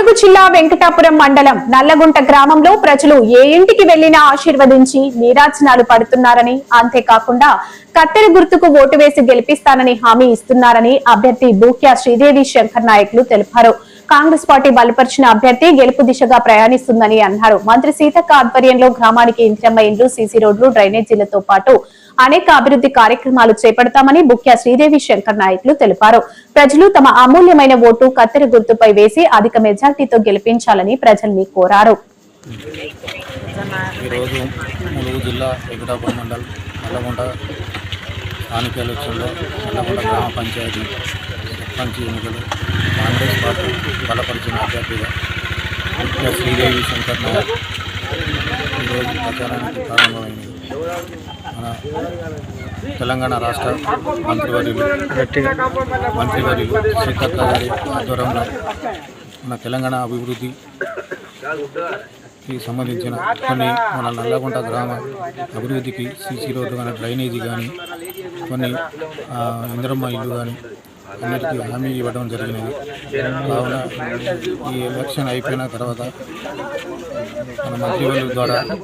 ములుగు జిల్లా వెంకటాపురం మండలం నల్లగుంట గ్రామంలో ప్రజలు ఏ ఇంటికి వెళ్లినా ఆశీర్వదించి నీరాజనాలు పడుతున్నారని, అంతేకాకుండా కత్తెర గుర్తుకు ఓటు వేసి గెలిపిస్తానని హామీ ఇస్తున్నారని అభ్యర్థి బూక్యా శ్రీదేవి శంకర్ నాయకులు తెలిపారు. కాంగ్రెస్ పార్టీ బలపరిచిన అభ్యర్థి గెలుపు దిశగా ప్రయాణిస్తుందని అన్నారు. మంత్రి సీతక్క ఆధ్వర్యంలో గ్రామానికి ఇందిరమ్మ ఇండ్లు, సీసీ రోడ్లు, డ్రైనేజీలతో పాటు అనేక అభివృద్ధి కార్యక్రమాలు చేపడతామని బూక్యా శ్రీదేవి శంకర్ నాయకులు తెలిపారు. ప్రజలు తమ అమూల్యమైన ఓటు కత్తెర గుర్తుపై వేసి అధిక మెజార్టీతో గెలిపించాలని ప్రజల్ని కోరారు. కాంగ్రెస్ పార్టీ బలపరిచిన అభ్యర్థిగా శ్రీదేవి శంకర్ నాయక్ ఈరోజు ప్రచారానికి ప్రారంభమైంది. మన తెలంగాణ రాష్ట్ర మంత్రివర్యులు సీతక్క గారి ఆధ్వర్యంలో మన తెలంగాణ అభివృద్ధికి సంబంధించిన కొన్ని మన నల్లగుంట గ్రామ అభివృద్ధికి సీసీ రోడ్డు కానీ, డ్రైనేజీ కానీ, కొన్ని ఇందిరమ్మ ఇల్లు కానీ అన్నిటికీ హామీ ఇవ్వడం జరిగినది. కావున ఈ ఎలక్షన్ అయిపోయిన తర్వాత మన మంత్రివర్యుల ద్వారా